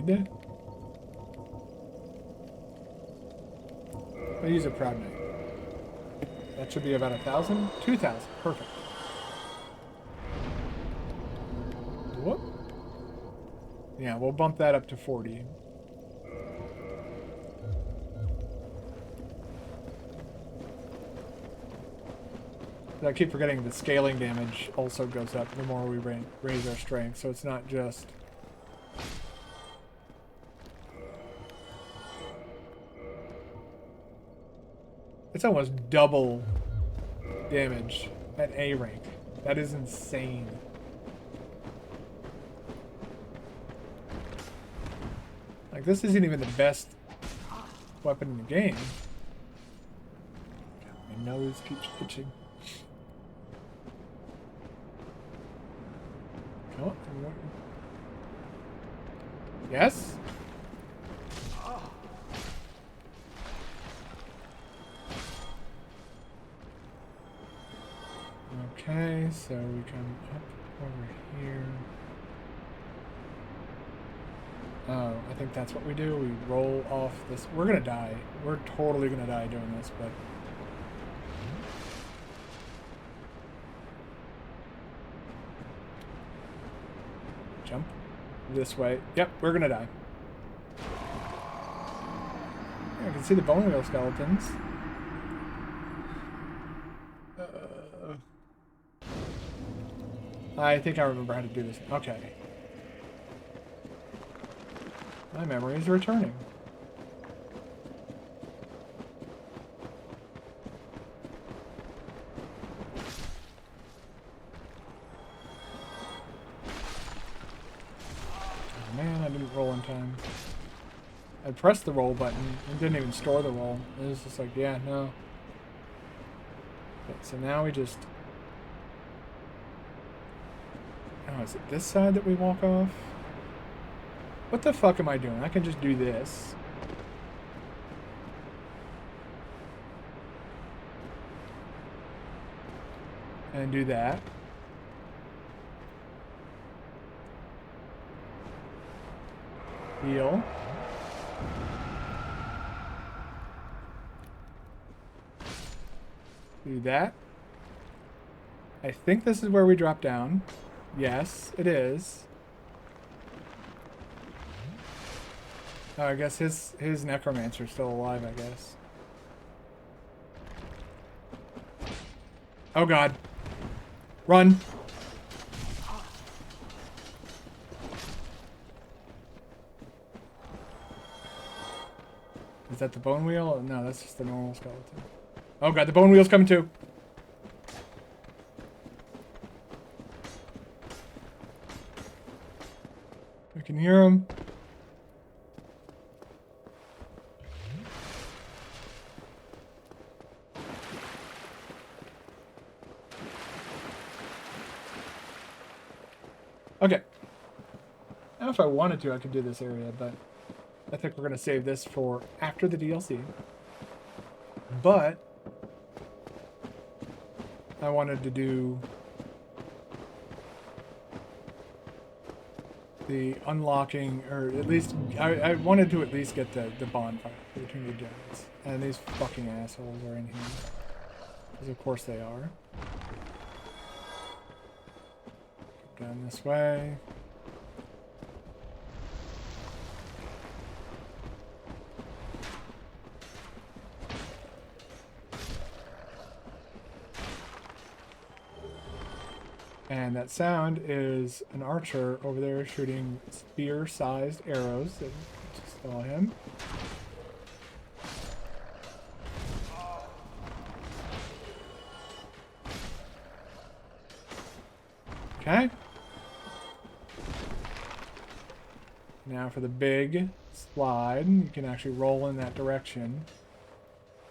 need? I'll use a Proud Knight. That should be about 1,000? 2,000. Perfect. Whoop. Yeah, we'll bump that up to 40. I keep forgetting the scaling damage also goes up the more we raise our strength, so it's not just... It's almost double damage at A rank. That is insane. Like, this isn't even the best weapon in the game. My nose keeps itching. Oh, yes? Okay, so we come up over here. Oh, I think that's what we do. We roll off this. We're gonna die. We're totally gonna die doing this, but... Jump this way. Yep, we're gonna die. Yeah, I can see the bone wheel skeletons. I think I remember how to do this. Okay. My memory is returning. Oh man, I didn't roll in time. I pressed the roll button and didn't even store the roll. It was just like, yeah, no. Okay, so now we just... Oh, is it this side that we walk off? What the fuck am I doing? I can just do this. And do that. Heal. Do that. I think this is where we drop down. Yes, it is. Oh, I guess his necromancer's still alive, I guess. Oh god. Run. Is that the bone wheel? No, that's just the normal skeleton. Oh god, the bone wheel's coming too. I can hear him. Okay. Now if I wanted to, I could do this area, but I think we're going to save this for after the DLC. But I wanted to do the unlocking, or at least, I wanted to at least get the bonfire between the giants. And these fucking assholes are in here. Because of course they are. Down this way. And that sound is an archer over there shooting spear-sized arrows. That just saw him. Okay. Now for the big slide. You can actually roll in that direction.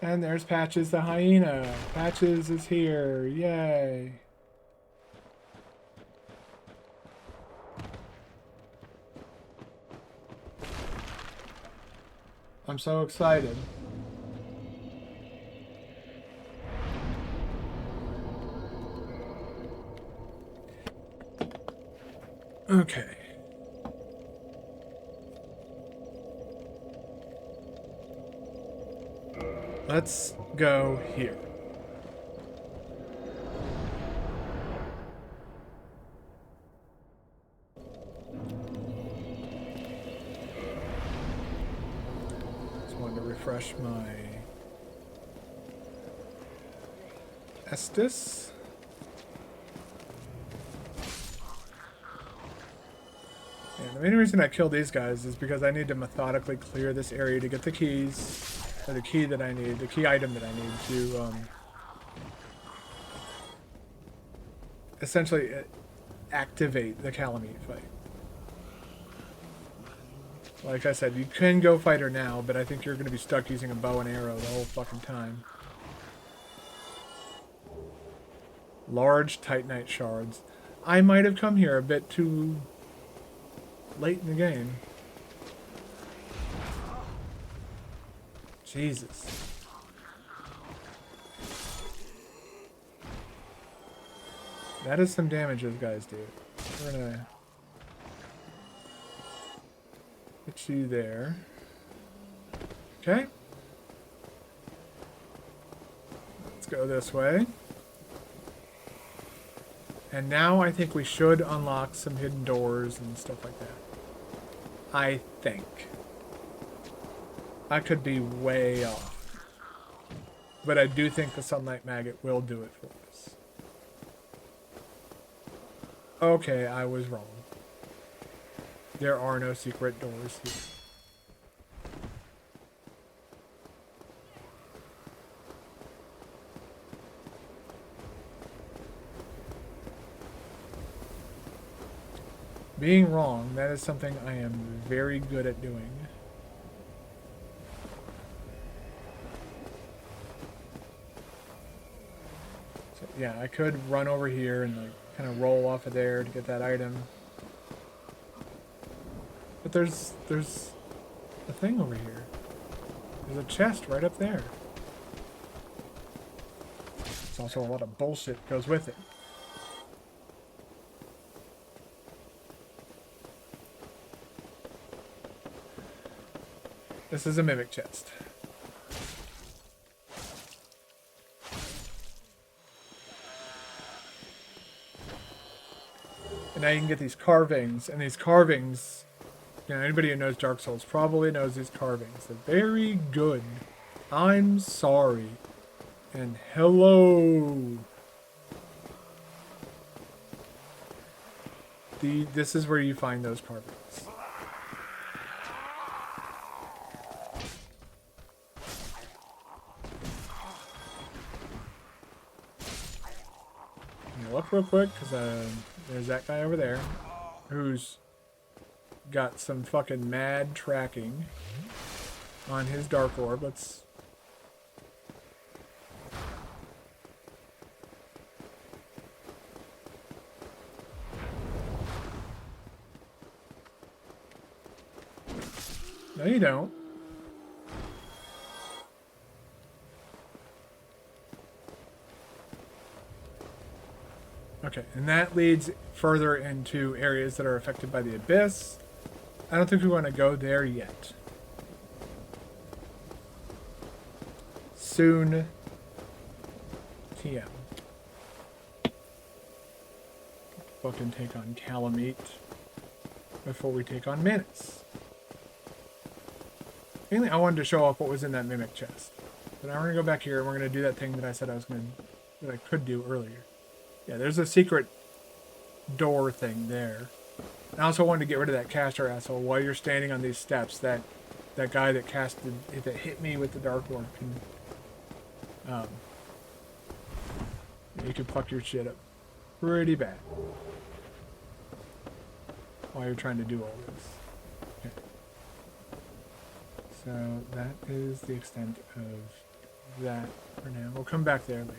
And there's Patches the hyena. Patches is here. Yay. I'm so excited. Okay. Let's go here. Just wanted to refresh my Estus. And the main reason I killed these guys is because I need to methodically clear this area to get the keys, or the key that I need, the key item that I need to essentially activate the Calamite fight. Like I said, you can go fight her now, but I think you're going to be stuck using a bow and arrow the whole fucking time. Large Titanite shards. I might have come here a bit too late in the game. Jesus. That is some damage those guys do. We're gonna put you there. Okay. Let's go this way. And now I think we should unlock some hidden doors and stuff like that. I think. I could be way off. But I do think the Sunlight Maggot will do it for us. Okay, I was wrong. There are no secret doors here. Being wrong, that is something I am very good at doing. So yeah, I could run over here and like kind of roll off of there to get that item. But there's a thing over here. There's a chest right up there. There's also a lot of bullshit that goes with it. This is a mimic chest. And now you can get these carvings, and these carvings, you know, anybody who knows Dark Souls probably knows these carvings. They're very good. I'm sorry. And hello. This is where you find those carvings. Look real quick, because there's that guy over there who's got some fucking mad tracking on his Dark Orb. Let's... No, you don't. Okay, and that leads further into areas that are affected by the Abyss. I don't think we want to go there yet. Soon. TM. Fucking take on Calamite before we take on Menace. Mainly, I wanted to show off what was in that Mimic chest. But now we're going to go back here and we're going to do that thing that I said I was going to... that I could do earlier. Yeah, there's a secret door thing there. I also wanted to get rid of that caster asshole while you're standing on these steps. That guy that that hit me with the Dark Orb can, you can fuck your shit up pretty bad while you're trying to do all this. Okay. So that is the extent of that for now. We'll come back there later.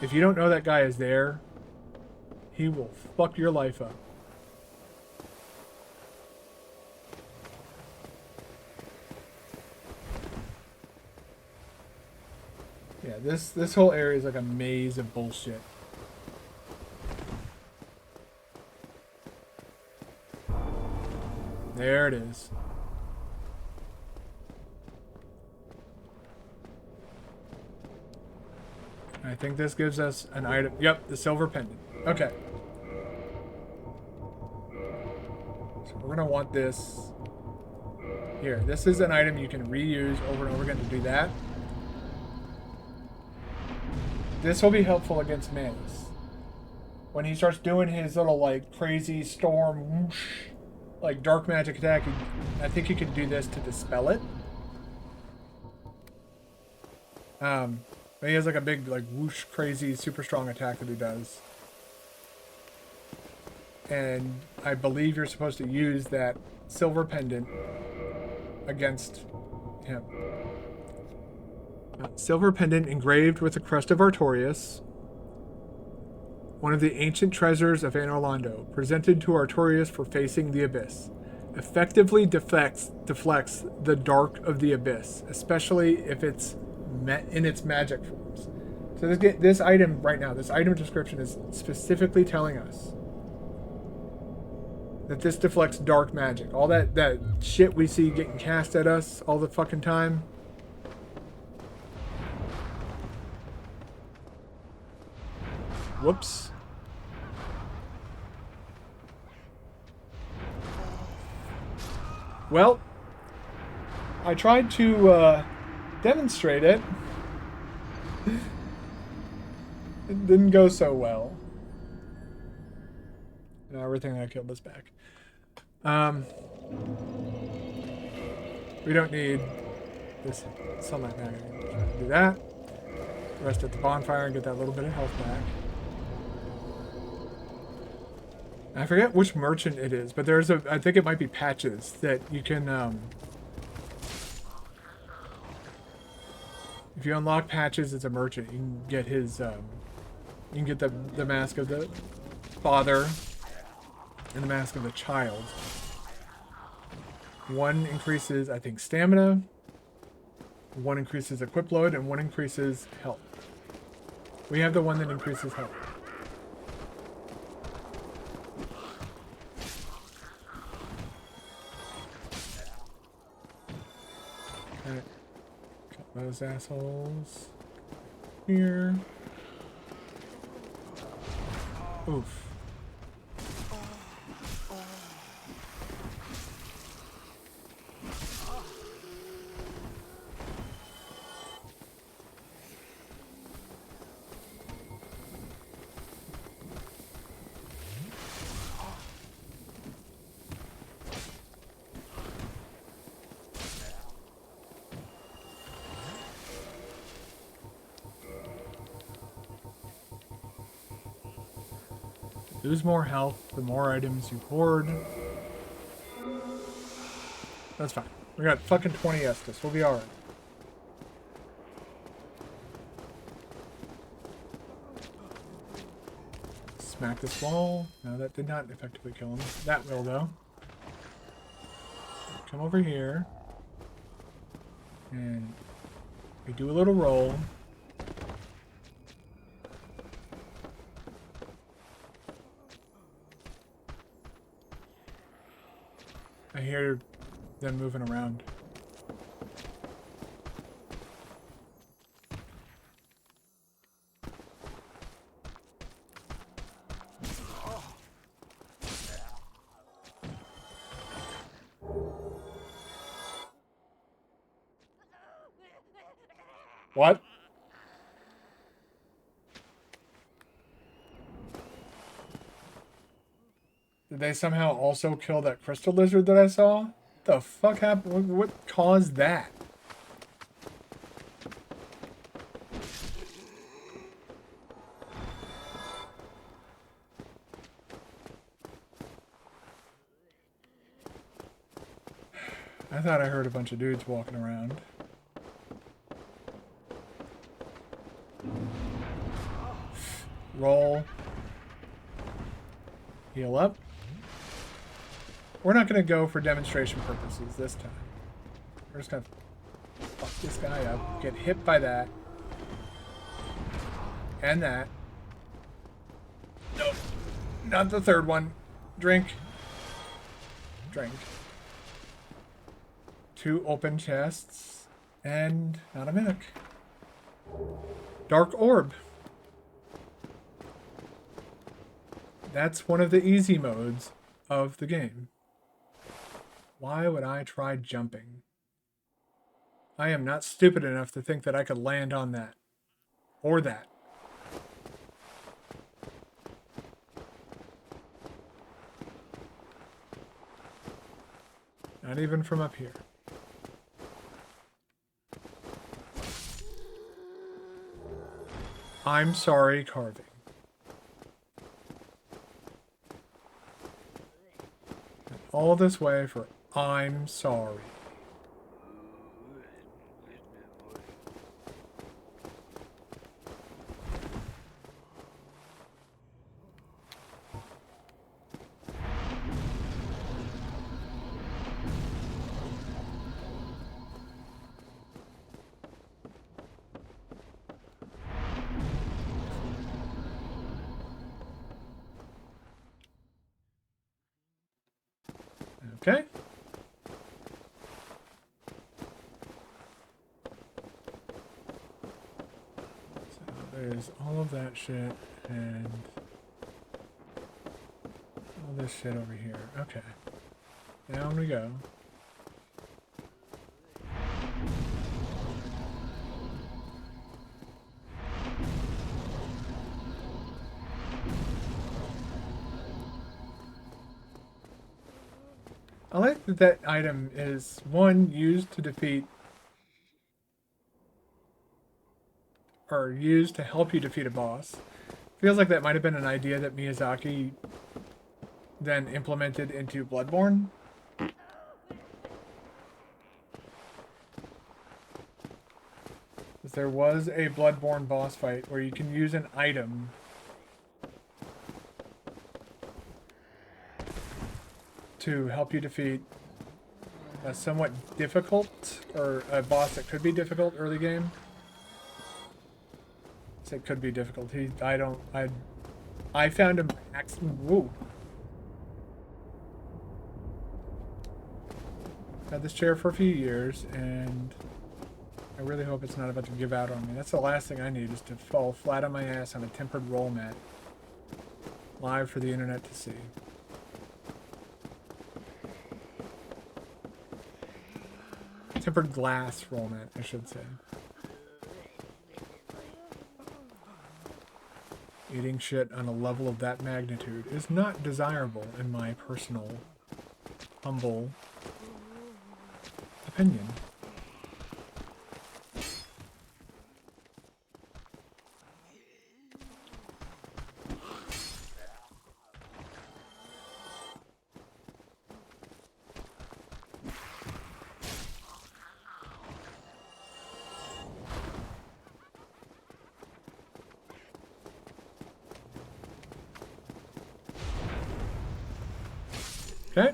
If you don't know that guy is there, he will fuck your life up. Yeah, this whole area is like a maze of bullshit. There it is. I think this gives us an item. Yep, the silver pendant. Okay. So we're going to want this. Here, this is an item you can reuse over and over again to do that. This will be helpful against Manus. When he starts doing his little, like, crazy storm, whoosh, like, dark magic attack, I think you can do this to dispel it. But he has, like, a big, like, whoosh, crazy, super strong attack that he does. And I believe you're supposed to use that silver pendant against him. Silver pendant engraved with the crest of Artorias, one of the ancient treasures of Anor Londo, presented to Artorias for facing the abyss. Effectively deflects the dark of the abyss, especially if it's in its magic forms. So this item right now, this item description is specifically telling us that this deflects dark magic. All that shit we see getting cast at us all the fucking time. Whoops. Well, I tried to demonstrate it. It didn't go so well. Now everything I killed is back. We don't need this sunlight magnet. Do that. Rest at the bonfire and get that little bit of health back. I forget which merchant it is, but there's I think it might be Patches that you can, if you unlock Patches as a merchant, you can get his, you can get the mask of the father and the mask of the child. One increases, I think, stamina, one increases equip load, and one increases health. We have the one that increases health. Okay. Cut those assholes. Here. Oof. Lose more health the more items you hoard. That's fine. We got fucking 20 Estus. We'll be alright. Smack this wall. No, that did not effectively kill him. That will, though. Come over here. And we do a little roll. I hear them moving around. What? Did they somehow also kill that crystal lizard that I saw? What the fuck happened? What caused that? I thought I heard a bunch of dudes walking around. Roll. Heal up. We're not going to go for demonstration purposes this time. We're just going to fuck this guy up, get hit by that. And that. Nope. Not the third one. Drink. Drink. 2 open chests and not a mimic. Dark orb. That's one of the easy modes of the game. Why would I try jumping? I am not stupid enough to think that I could land on that. Or that. Not even from up here. I'm sorry, carving. And all this way for I'm sorry. Okay. So there's all of that shit and all this shit over here. Okay. Down we go. I like that that item is, one, used to defeat, or used to help you defeat a boss. Feels like that might have been an idea that Miyazaki then implemented into Bloodborne. Because there was a Bloodborne boss fight where you can use an item to help you defeat a somewhat difficult, or a boss that could be difficult early game. So it could be difficult. I found him woo. Had this chair for a few years, and I really hope it's not about to give out on me. That's the last thing I need, is to fall flat on my ass on a tempered roll mat. Live for the internet to see. Tempered glass roll mat, I should say. Eating shit on a level of that magnitude is not desirable in my personal, humble opinion. Okay.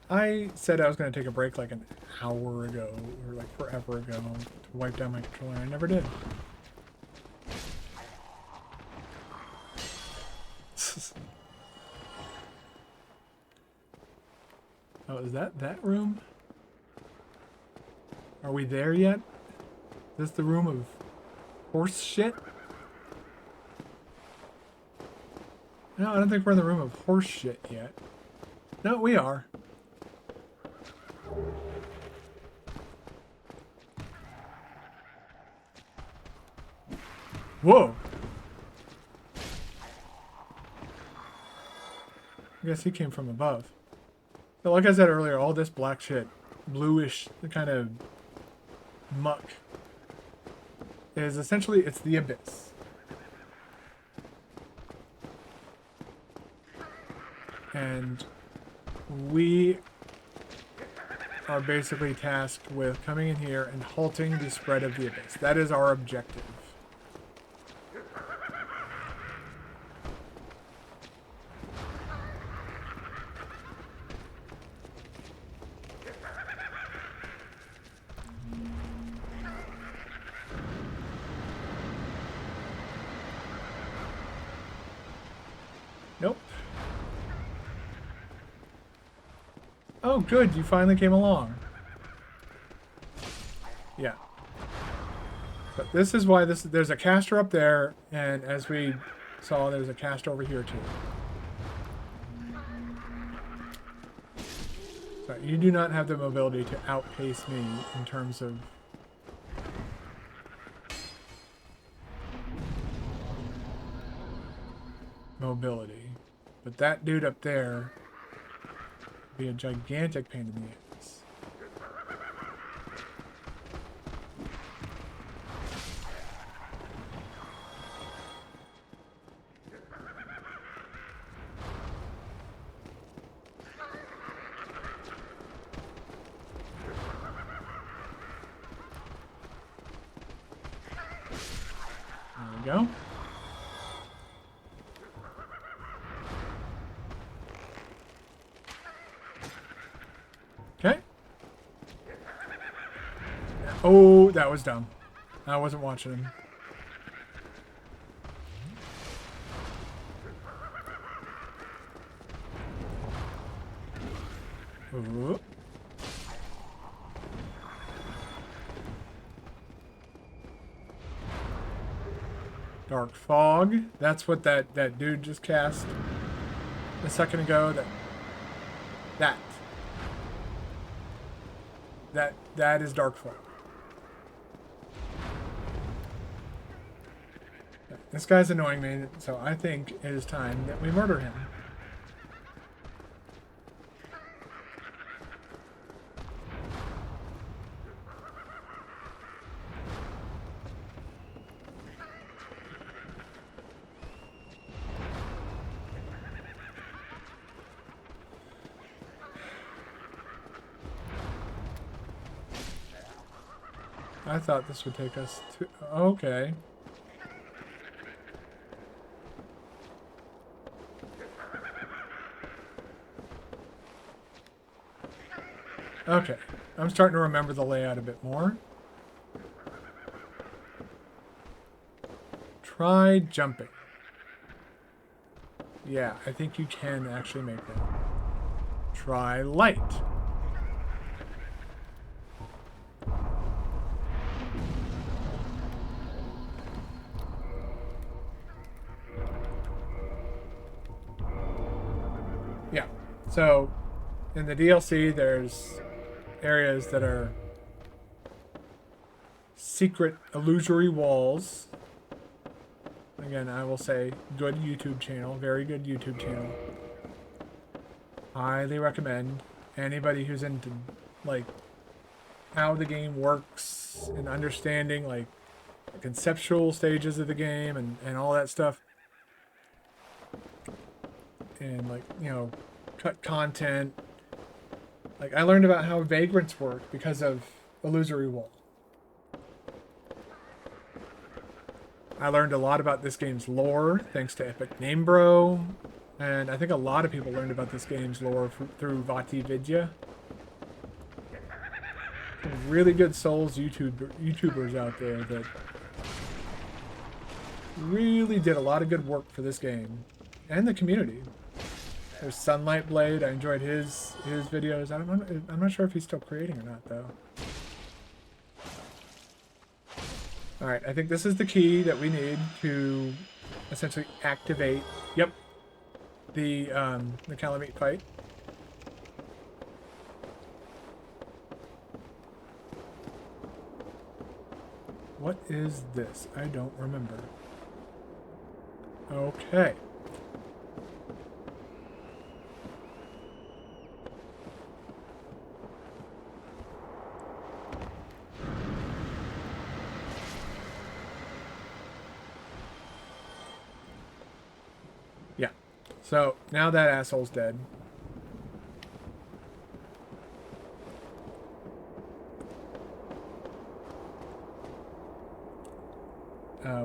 I said I was going to take a break like an hour ago, or like forever ago, to wipe down my controller. I never did. Oh, is that room? Are we there yet? Is this the room of horse shit? No, I don't think we're in the room of horse shit yet. No, we are. Whoa! I guess he came from above. But like I said earlier, all this black shit, bluish kind of muck, is essentially, it's the abyss. And we are basically tasked with coming in here and halting the spread of the abyss. That is our objective. Nope. Oh, good. You finally came along. Yeah. But this is why there's a caster up there, and as we saw, there's a caster over here too. So you do not have the mobility to outpace me in terms of mobility. But that dude up there would be a gigantic pain in the ass. There we go. Okay. Oh, that was dumb. I wasn't watching him. Ooh. Dark fog. That's what that dude just cast a second ago. That is dark fog. This guy's annoying me, so I think it is time that we murder him. I thought this would take us to... Okay. Okay. I'm starting to remember the layout a bit more. Try jumping. Yeah, I think you can actually make that. Try light. Yeah, so in the DLC there's areas that are secret illusory walls. Again, I will say good YouTube channel, very good YouTube channel. Highly recommend anybody who's into like how the game works and understanding like the conceptual stages of the game and all that stuff. And like, you know, cut content. Like I learned about how vagrants work because of Illusory Wall. I learned a lot about this game's lore thanks to Epic Name Bro, and I think a lot of people learned about this game's lore through Vati Vidya. Some really good Souls YouTubers out there that really did a lot of good work for this game and the community. There's Sunlight Blade. I enjoyed his videos. I'm not sure if he's still creating or not though. All right, I think this is the key that we need to essentially activate. Yep, the Calamite fight. What is this? I don't remember. Okay. Yeah. So now that asshole's dead.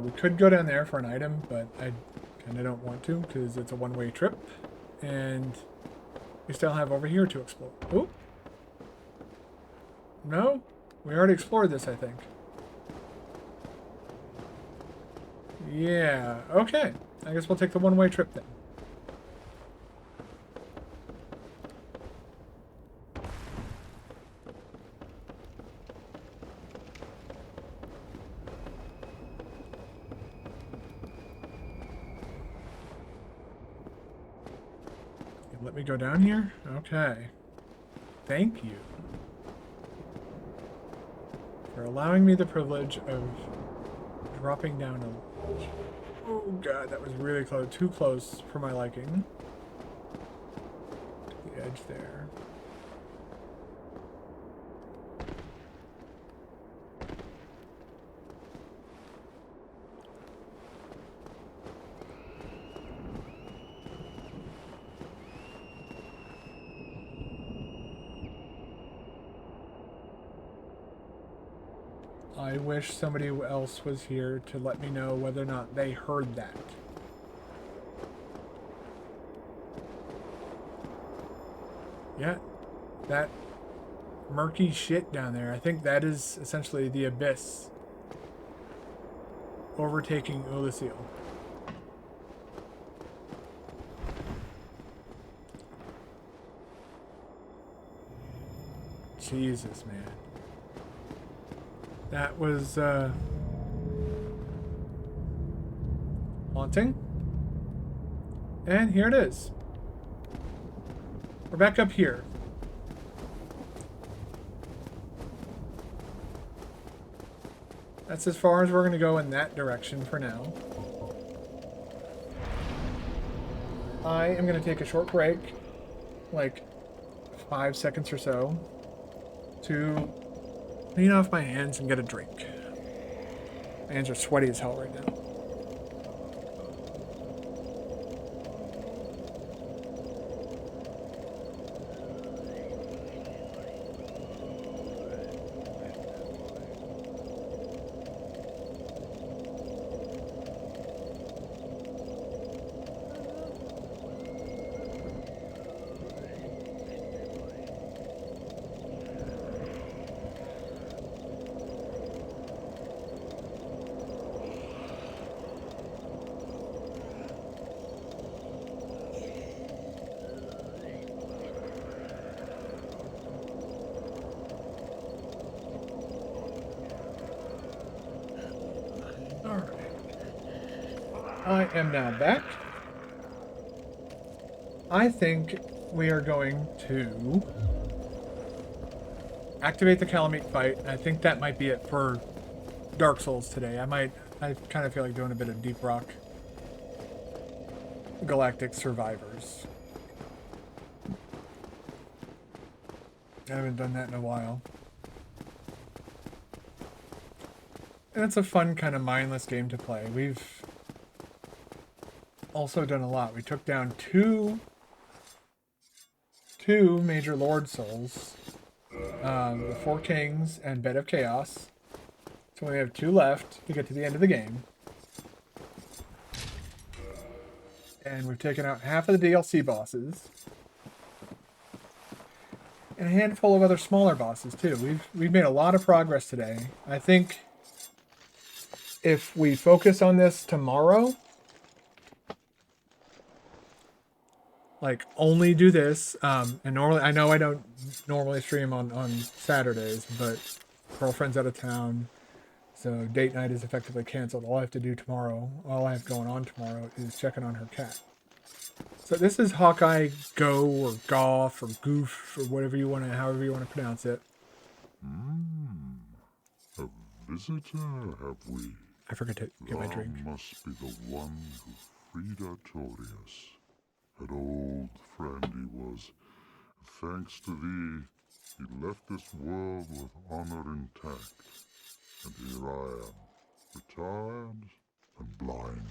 We could go down there for an item, but I kind of don't want to because it's a one-way trip. And we still have over here to explore. Oh. No? We already explored this, I think. Yeah, okay. I guess we'll take the one-way trip then. let me go down here? Okay. Thank you for allowing me the privilege of dropping down a ledge. Oh god, that was really close. Too close for my liking. To the edge there. I wish somebody else was here to let me know whether or not they heard that. Yeah, that murky shit down there. I think that is essentially the abyss overtaking Ulysses. Jesus, man. That was, haunting. And here it is. We're back up here. That's as far as we're going to go in that direction for now. I am going to take a short break, like 5 seconds or so, to clean off my hands and get a drink. My hands are sweaty as hell right now. I am now back. I think we are going to activate the Calamite fight. I think that might be it for Dark Souls today. I kind of feel like doing a bit of Deep Rock Galactic Survivors. I haven't done that in a while. And it's a fun kind of mindless game to play. We've also done a lot. We took down two major Lord Souls, the Four Kings and Bed of Chaos. So we have 2 left to get to the end of the game. And we've taken out half of the DLC bosses. And a handful of other smaller bosses too. We've made a lot of progress today. I think if we focus on this tomorrow, like only do this, and normally, I know I don't normally stream on Saturdays, but girlfriend's out of town, so date night is effectively canceled. All I have to do tomorrow, all I have going on tomorrow is checking on her cat. So this is Hawkeye Go, or Goff, or Goof, or whatever you want to, however you want to pronounce it. A visitor, have we? I forgot to get my drink. Must be the one who freed Artorias. An old friend he was. Thanks to thee, he left this world with honor intact. And here I am, retired and blind.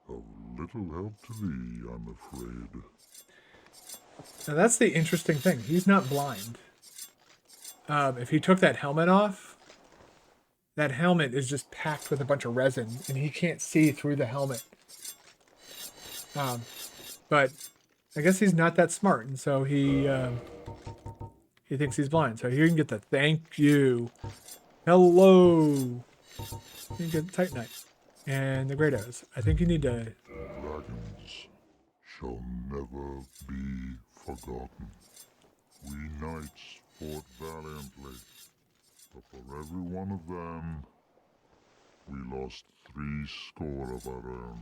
Of little help to thee, I'm afraid. Now that's the interesting thing. He's not blind. If he took that helmet off, that helmet is just packed with a bunch of resin, and he can't see through the helmet. But I guess he's not that smart, and so he thinks he's blind. So here you can get the thank you, hello. You can get the Titanite and the Greatos. I think you need to. Dragons shall never be forgotten. We knights fought valiantly, but for every one of them, we lost 70 of our own.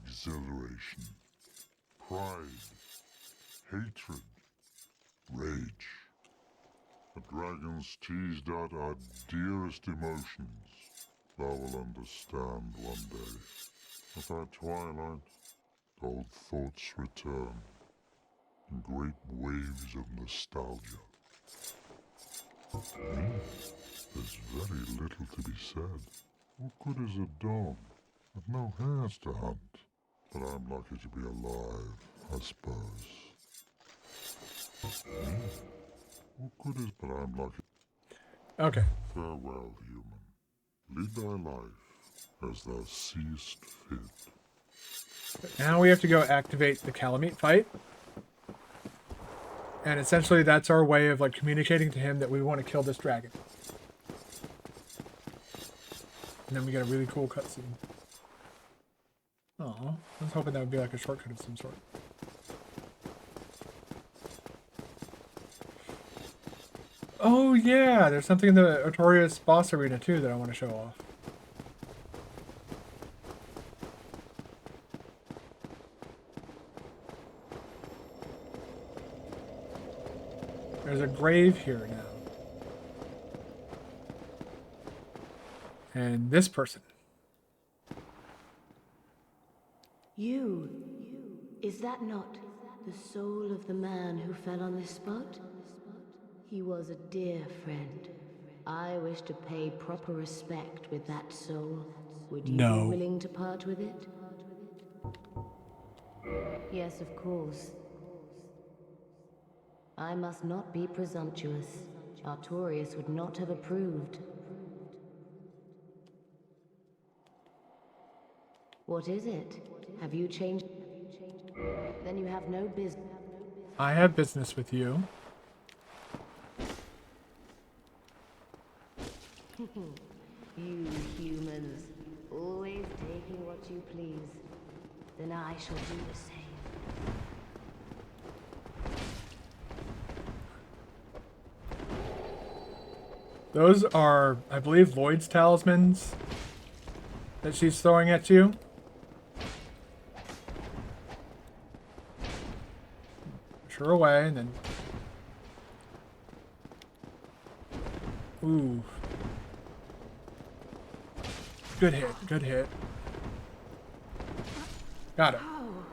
Exhilaration, pride, hatred, rage. The dragons teased out our dearest emotions. Thou will understand one day. At our twilight, old thoughts return in great waves of nostalgia. There's very little to be said. What good is a dog with no hairs to hunt? But I'm lucky to be alive, I suppose. What good is... But I'm lucky. Okay. Farewell, human. Lead thy life as thou seest fit. Now we have to go activate the Calamite fight. And essentially that's our way of like communicating to him that we want to kill this dragon. And then we get a really cool cutscene. Aw, I was hoping that would be like a shortcut of some sort. Oh yeah, there's something in the Artorias boss arena too that I want to show off. There's a grave here now. And this person. You. Is that not the soul of the man who fell on this spot? He was a dear friend. I wish to pay proper respect with that soul. Would you No. be willing to part with it? Yes, of course. I must not be presumptuous. Artorias would not have approved. What is it? Have you changed? Then you have no business. I have business with you. You humans, always taking what you please. Then I shall do the same. Those are, I believe, Lloyd's talismans that she's throwing at you. Push her away, and then... Ooh. Good hit, good hit. Got it. Oh,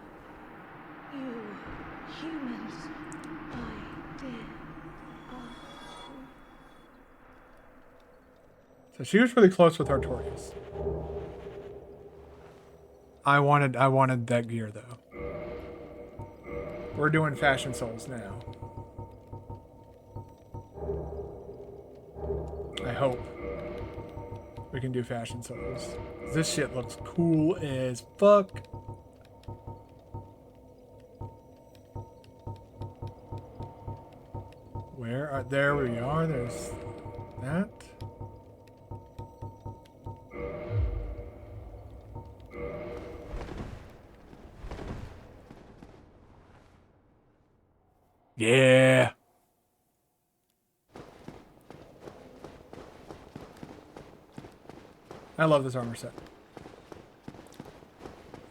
you humans, I did. So she was really close with Artorias. I wanted that gear though. We're doing Fashion Souls now. I hope we can do Fashion Souls. This shit looks cool as fuck. Where are, there we are, there's that. Yeah. I love this armor set.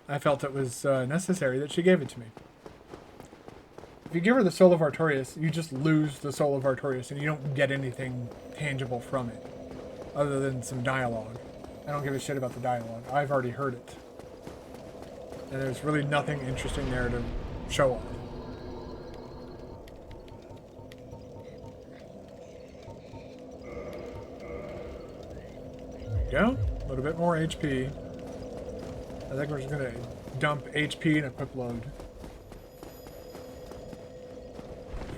I felt it was necessary that she gave it to me. If you give her the Soul of Artorias, you just lose the Soul of Artorias and you don't get anything tangible from it. Other than some dialogue. I don't give a shit about the dialogue. I've already heard it. And there's really nothing interesting there to show off. There we go. A little bit more HP. I think we're just going to dump HP in a quick load.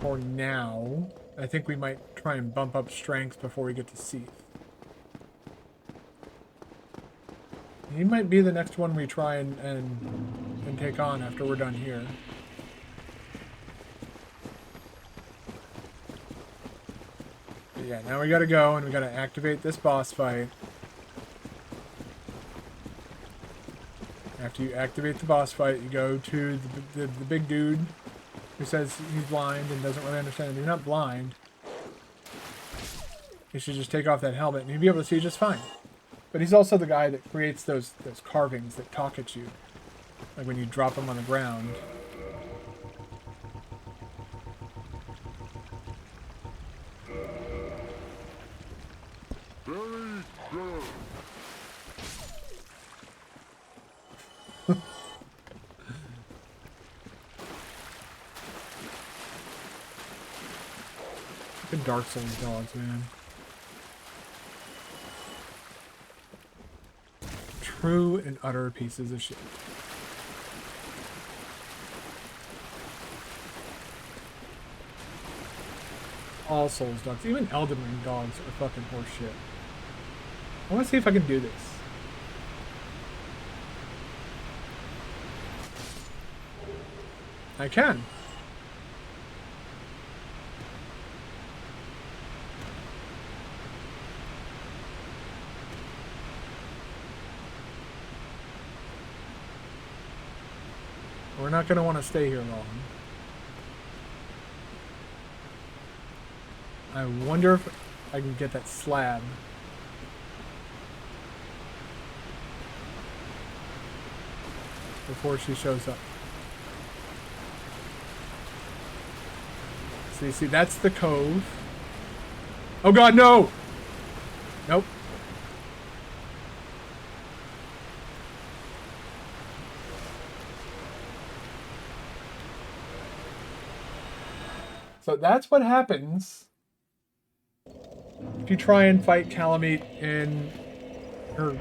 For now, I think we might try and bump up strength before we get to Seath. He might be the next one we try and take on after we're done here. But yeah, now we gotta go and we gotta activate this boss fight. After you activate the boss fight, you go to the big dude who says he's blind and doesn't really understand. He's not blind. You should just take off that helmet and you'll be able to see just fine. But he's also the guy that creates those carvings that talk at you. Like when you drop them on the ground. Very good. The Dark Souls dogs, man. True and utter pieces of shit. All Souls dogs, even Elden Ring dogs are fucking horse shit. I want to see if I can do this. I can. We're not going to want to stay here long. I wonder if I can get that slab. Before she shows up. See, that's the cove. Oh god, no! Nope. So that's what happens if you try and fight Calamite in her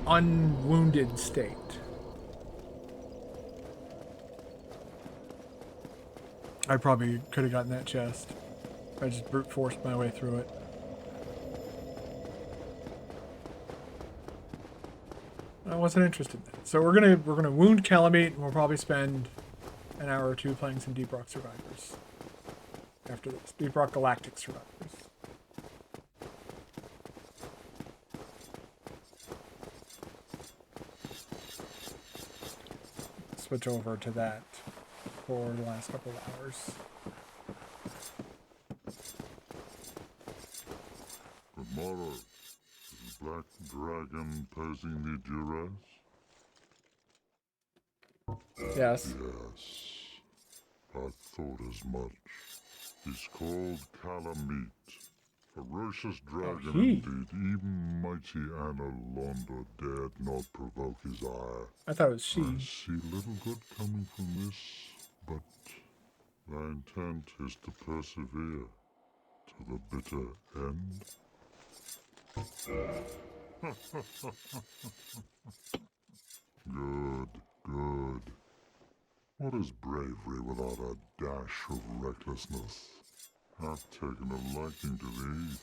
unwounded state. I probably could have gotten that chest. I just brute forced my way through it. I wasn't interested in that. So we're gonna wound Calamite, and we'll probably spend an hour or two playing some Deep Rock Survivors. After this, Deep Rock Galactic Survivors. Switch over to that for the last couple of hours. Tomorrow, is Black Dragon posing the duress? Yes. Yes, I thought as much. He's called Calamite. Ferocious dragon indeed. Even mighty Anna Londa dared not provoke his ire. I thought it was she. I see little good coming from this, but my intent is to persevere to the bitter end. Good, good. What is bravery without a dash of recklessness? I've taken a liking to thee,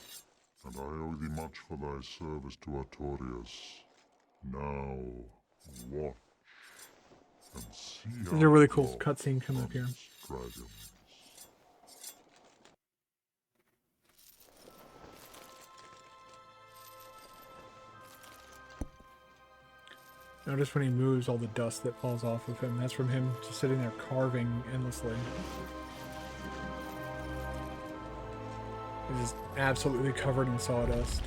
and I owe thee much for thy service to Artorias. Now, watch and see how There's a really cool far cutscene coming up here. dragons. Notice when he moves all the dust that falls off of him. That's from him just sitting there carving endlessly. He's just absolutely covered in sawdust.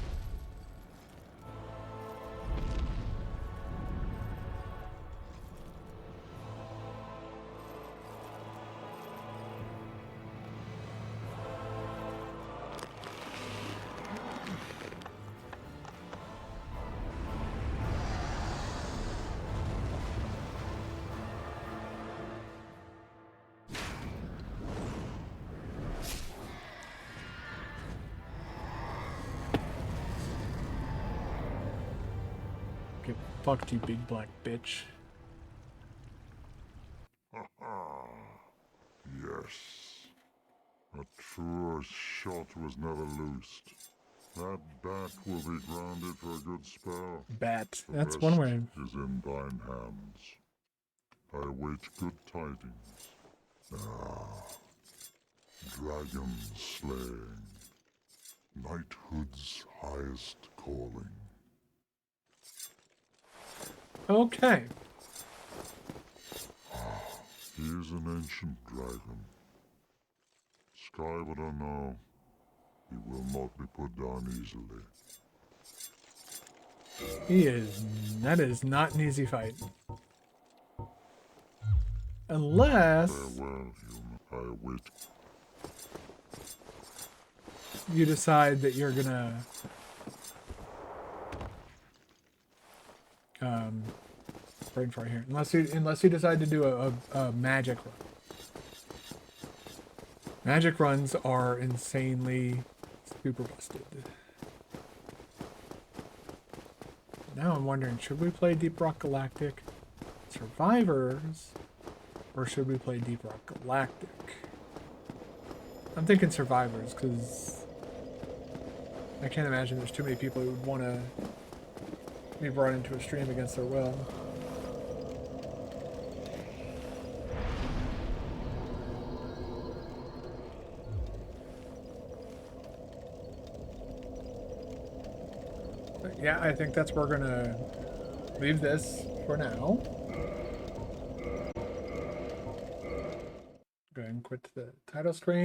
Get fucked, you big black bitch. Yes. A truer shot was never loosed. That bat will be grounded for a good spell. Bat. The That's one way. rest is in thine hands. I await good tidings. Ah, dragon slaying. Knighthood's highest calling. Okay. He is an ancient dragon. Skyward or no, he will not be put down easily. He is. That is not an easy fight. Unless Farewell, human. I await. you decide that you're gonna spraying for here. Unless you decide to do a magic run. Magic runs are insanely super busted. Now I'm wondering, should we play Deep Rock Galactic Survivors, or should we play Deep Rock Galactic? I'm thinking Survivors, because I can't imagine there's too many people who would want to be brought into a stream against their will. But yeah, I think that's where we're gonna leave this for now. Go ahead and quit the title screen.